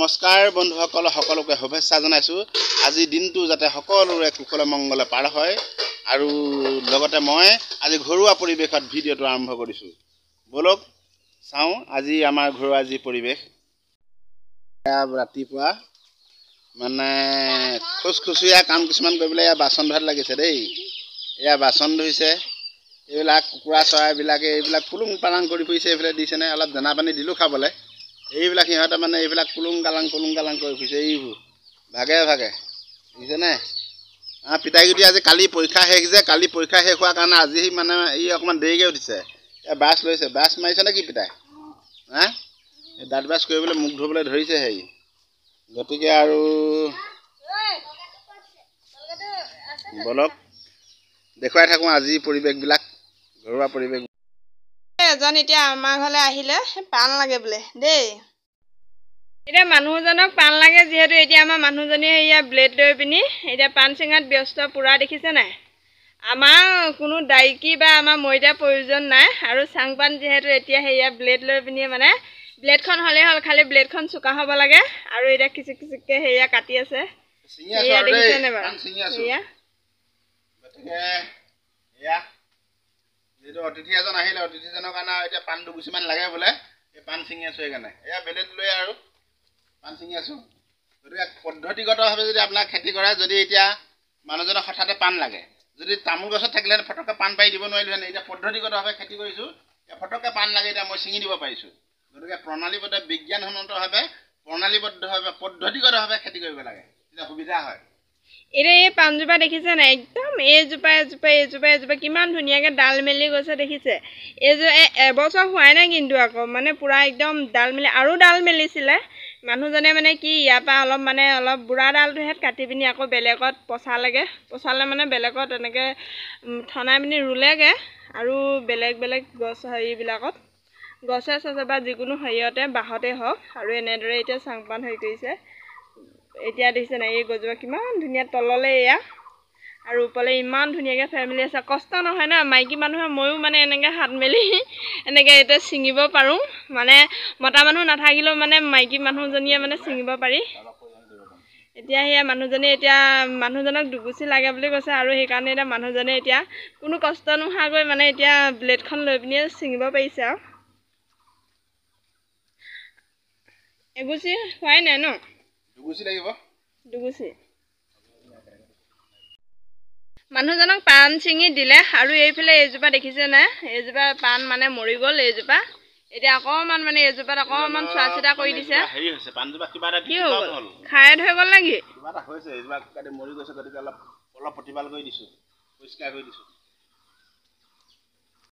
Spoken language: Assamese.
নমস্কাৰ বন্ধুসকল সকলোকে শুভেচ্ছা জনাইছো। আজি দিনটো যাতে সকলোৰে কুশলে মংগলে পাৰ হয় আৰু লগতে মই আজি ঘৰুৱা পৰিৱেশত ভিডিঅ'টো আৰম্ভ কৰিছো। বলক চাওঁ আজি আমাৰ ঘৰুৱা যি পৰিৱেশ। ৰাতিপুৱা মানে খুচখুচীয়া কাম কিছুমান কৰিবলৈ বাচন ধৰাত লাগিছে দেই। এয়া বাচন ধুইছে, এইবিলাক কুকুৰা চৰাইবিলাকে এইবিলাক কুলুং পালাং কৰি ফুৰিছে। এইফালে দিছেনে অলপ দানা পানী দিলোঁ খাবলৈ। এইবিলাক সিহঁতে মানে এইবিলাক কুলুং কালাং কৰি ফুৰিছে। এইবোৰ ভাগে ভাগে বুজিছেনে। পিতাইগুটি আজি কালি পৰীক্ষা শেষ যে, কালি পৰীক্ষা শেষ হোৱাৰ কাৰণে আজি মানে ই অকণমান দেৰিকৈ উঠিছে। ব্ৰাছ লৈছে, ব্ৰাছ মাৰিছে নে কি পিতাই? দাঁত ব্ৰাছ কৰিবলৈ মুখ ধুবলৈ ধৰিছে হেৰি। গতিকে আৰু বলক দেখুৱাই থাকোঁ আজি পৰিৱেশবিলাক, ঘৰুৱা পৰিৱেশ। এজন এতিয়া আমাৰ ঘৰলৈ আহিলে পাণ লাগে বোলে দেই। এতিয়া মানুহজনক পাণ লাগে যিহেতু এতিয়া আমাৰ মানুহজনীয়ে এয়া ব্লেড লৈ পিনি এতিয়া পাণ চিঙাত ব্যস্ত পুৰা দেখিছে নাই। আমাৰ কোনো দায়িকী বা আমাৰ মৈদাৰ প্ৰয়োজন নাই আৰু চাংপান যিহেতু এতিয়া সেয়া ব্লেড লৈ পিনি মানে ব্লেডখন হ'লেই হ'ল, খালি ব্লেডখন চোকা হ'ব লাগে। আৰু এতিয়া কিচিক কিচিককৈ সেয়া কাটি আছে, সেয়া দেখিছেনে বাৰু? সেয়া যিহেতু অতিথি এজন আহিলে, অতিথিজনৰ কাৰণে এতিয়া পাণ দুগুচিমান লাগে বোলে। এই পাণ ছিঙি আছোঁ সেইকাৰণে। এয়া বেলেগ লৈ আৰু পাণ ছিঙি আছোঁ। গতিকে পদ্ধতিগতভাৱে যদি আপোনাক খেতি কৰে, যদি এতিয়া মানুহজনক হঠাতে পাণ লাগে, যদি তামোল গছত থাকিলেহেঁতেন ফটককৈ পাণ পাৰি দিব নোৱাৰিলোহেঁতেন। এতিয়া পদ্ধতিগতভাৱে খেতি কৰিছোঁ, এতিয়া ফটককৈ পাণ লাগে, এতিয়া মই ছিঙি দিব পাৰিছোঁ। গতিকে প্ৰণালীবদ্ধ বিজ্ঞানসন্মতভাৱে প্ৰণালীবদ্ধভাৱে পদ্ধতিগতভাৱে খেতি কৰিব লাগে, তেতিয়া সুবিধা হয়। এতিয়া এই পাণজোপা দেখিছে নাই, একদম এইজোপা কিমান ধুনীয়াকৈ ডাল মেলি গৈছে দেখিছে। এইযোৰ এবছৰ হোৱাই নাই কিন্তু আকৌ মানে পূৰা একদম ডাল মেলি আৰু ডাল মেলিছিলে মানুহজনে। মানে কি ইয়াৰ পৰা অলপ বুঢ়া ডালটোহেঁত কাটি পিনি আকৌ বেলেগত পচালে মানে বেলেগত এনেকৈ থনাই পিনি ৰুলেগৈ আৰু বেলেগ গছ হেৰিবিলাকত গছে চছে বা যিকোনো হেৰিয়তে বাঁহতে হওক আৰু এনেদৰে এতিয়া চাংপান হেৰি কৰিছে। এতিয়া দেখিছে নাই এই গছজোপা কিমান ধুনীয়া তললৈ এয়া আৰু ওপৰলৈ ইমান ধুনীয়াকৈ ফেমিলি আছে। কষ্ট নহয় না, মাইকী মানুহে ময়ো মানে এনেকৈ হাত মেলি এনেকৈ এতিয়া ছিঙিব পাৰোঁ। মানে মতা মানুহ নাথাকিলেও মানে মাইকী মানুহজনীয়ে মানে ছিঙিব পাৰি। এতিয়া সেয়া মানুহজনক দুগুচি লাগে বুলি কৈছে আৰু সেইকাৰণে এতিয়া মানুহজনে এতিয়া কোনো কষ্ট নোহোৱাকৈ মানে এতিয়া ব্লেডখন লৈ পিনিয়ে ছিঙিব পাৰিছে। আৰু এগুচি হোৱাই নাই ন, দুগুচি লাগিব। দুগুচি মানুহজনক পাণ ছিঙি দিলে আৰু এইফালে এইজোপা দেখিছে নাই, এইজোপা পাণ মানে মৰি গ'ল। এইজোপা এতিয়া অকণমান মানে এইজোপাত অকণমান চোৱা চিতা কৰি দিছে। কি হৈ গ'ল, খাই হৈ গ'ল নেকি? কিবা এটা হৈছে, এইজোপা মৰি গৈছে। গতিকে অলপ প্ৰতিপাল কৰি দিছোঁ, পৰিষ্কাৰ কৰি দিছোঁ।